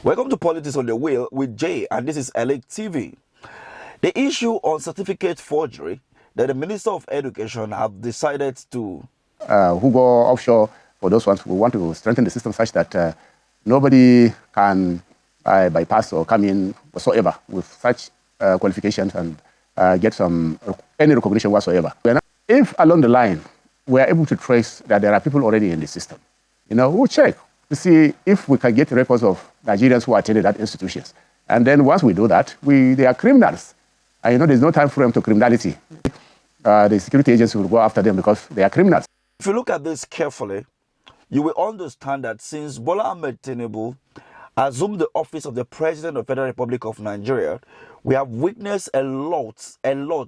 Welcome to Politics on the Wheel with Jay, and this is Elect TV. The issue on certificate forgery that the Minister of Education have decided to who go offshore, for those ones who want to strengthen the system such that nobody can bypass or come in whatsoever with such qualifications and get any recognition whatsoever. If along the line we are able to trace that there are people already in the system, we'll check to see if we can get records of Nigerians who attended that institutions. And then once we do that, they are criminals. And there's no time frame to criminality. The security agencies will go after them because they are criminals. If you look at this carefully, you will understand that since Bola Ahmed Tinubu assumed the office of the President of the Federal Republic of Nigeria, we have witnessed a lot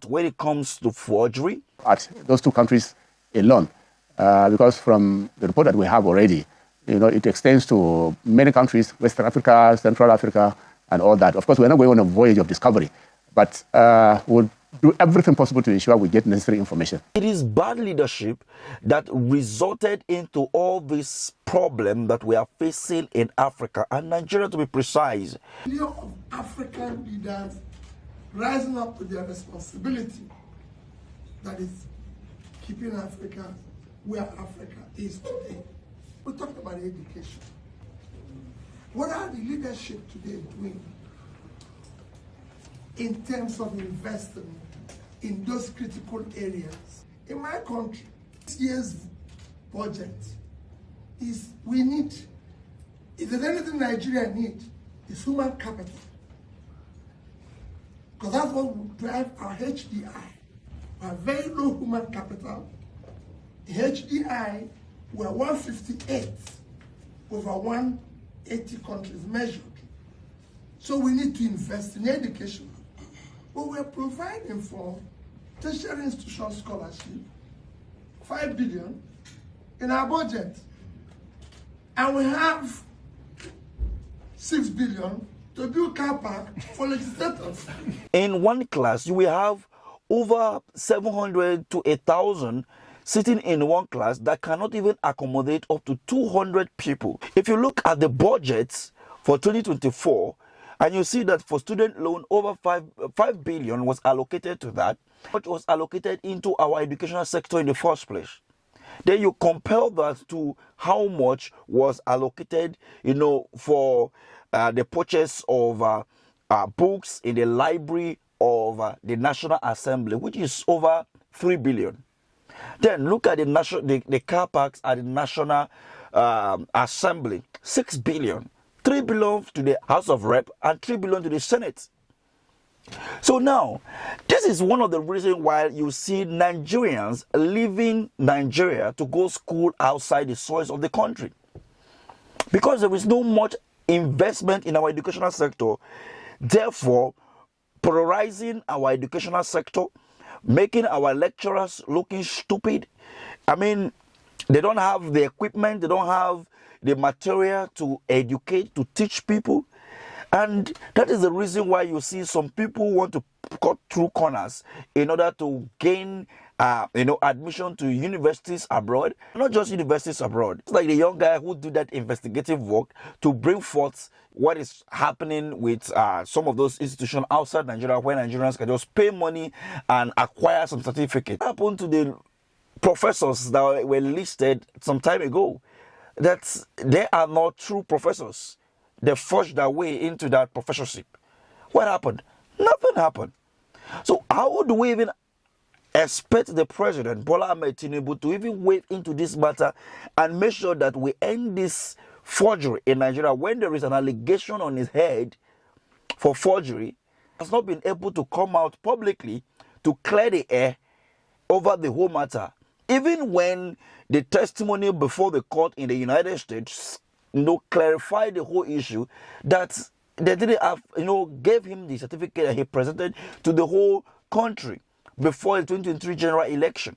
when it comes to forgery. At those two countries alone, because from the report that we have already, it extends to many countries, Western Africa, Central Africa, and all that. Of course, we're not going on a voyage of discovery, but we'll do everything possible to ensure we get necessary information. It is bad leadership that resulted into all this problem that we are facing in Africa, and Nigeria to be precise. Millions of African leaders rising up to their responsibility, that is keeping Africa where Africa is today. We talked about education. What are the leadership today doing in terms of investing in those critical areas? In my country, this year's budget is if there's anything Nigeria needs, it's human capital. Because that's what will drive our HDI. Our very low human capital. The HDI, we're 158 over 180 countries measured. So we need to invest in education. But we're providing for tertiary institution scholarship, 5 billion in our budget. And we have 6 billion to build car park for legislators. In one class, you will have over 700 to 1,000 sitting in one class that cannot even accommodate up to 200 people. If you look at the budgets for 2024, and you see that for student loan, over 5 billion was allocated to that, which was allocated into our educational sector in the first place. Then you compare that to how much was allocated, for the purchase of books in the library of the National Assembly, which is over 3 billion. Then look at the car parks at the National Assembly, 6 billion. 3 billion to the House of Rep and 3 billion to the Senate. So now, this is one of the reasons why you see Nigerians leaving Nigeria to go school outside the soils of the country. Because there is no much investment in our educational sector, therefore polarizing our educational sector, making our lecturers looking stupid. I mean, they don't have the equipment, they don't have the material to educate, to teach people. And that is the reason why you see some people want to cut through corners in order to gain admission to universities abroad. Not just universities abroad. It's like the young guy who did that investigative work to bring forth what is happening with some of those institutions outside Nigeria, where Nigerians can just pay money and acquire some certificate. What happened to the professors that were listed some time ago? That they are not true professors. They forged their way into that professorship. What happened? Nothing happened. So how do we even expect the President, Bola Ahmed Tinubu, to even wade into this matter and make sure that we end this forgery in Nigeria when there is an allegation on his head for forgery? Has not been able to come out publicly to clear the air over the whole matter. Even when the testimony before the court in the United States, clarified the whole issue, that they didn't have, gave him the certificate that he presented to the whole country before the 2023 general election.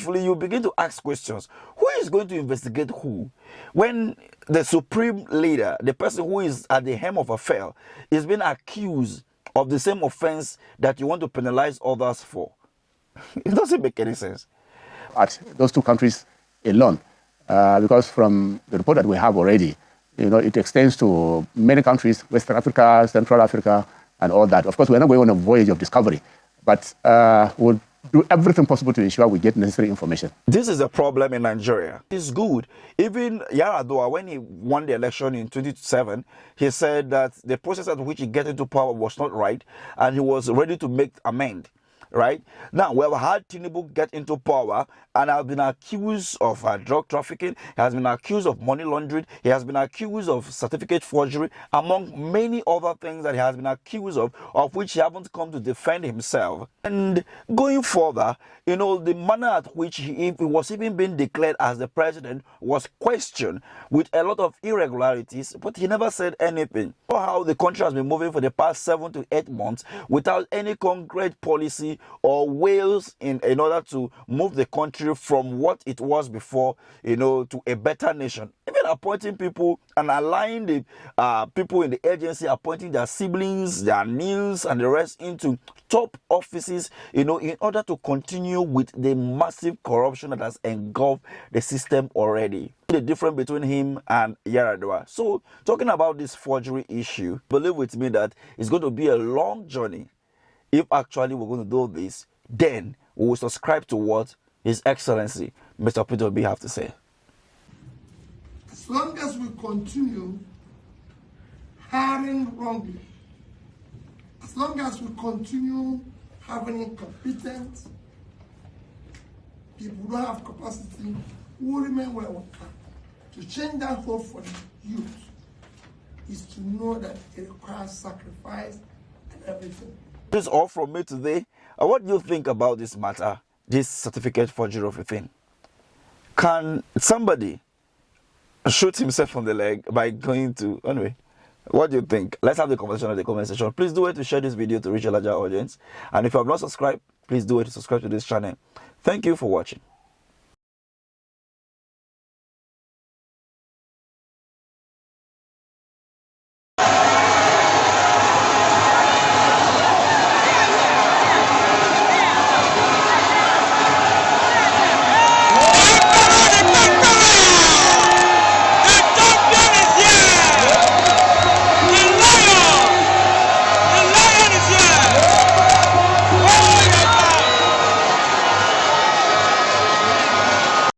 truthfully, you begin to ask questions. Who is going to investigate who? When the supreme leader, the person who is at the helm of affair, is being accused of the same offense that you want to penalize others for. It doesn't make any sense. At those two countries alone, because from the report that we have already, it extends to many countries, Western Africa, Central Africa, and all that. Of course, we're not going on a voyage of discovery, but we'll do everything possible to ensure we get necessary information. This is a problem in Nigeria. It's good. Even Yar'Adua, when he won the election in 2007, he said that the process at which he got into power was not right, and he was ready to make amend. Right now, we have had Tinubu get into power and have been accused of drug trafficking. He has been accused of money laundering. He has been accused of certificate forgery, among many other things that he has been accused of which he haven't come to defend himself. And going further, the manner at which he was even being declared as the president was questioned with a lot of irregularities, but he never said anything. How the country has been moving for the past 7 to 8 months without any concrete policy or ways in order to move the country from what it was before, to a better nation. Even appointing people and allowing the people in the agency, appointing their siblings, their nieces, and the rest into top offices, in order to continue with the massive corruption that has engulfed the system already. The difference between him and Yar'Adua. So, talking about this forgery issue, believe with me that it's going to be a long journey. If actually we're going to do this, then we will subscribe to what His Excellency Mr. Peter Obi have to say. As long as we continue hiring wrongly, as long as we continue having incompetent people who don't have capacity, we will remain where we are. To change that hope for the youth is to know that it requires sacrifice and everything. This is all from me today. What do you think about this matter, this certificate forgery of a thing? Can somebody shoot himself on the leg by going to... Anyway, what do you think? Let's have the conversation in the comment section. Please do it to share this video to reach a larger audience. And if you have not subscribed, please do it to subscribe to this channel. Thank you for watching.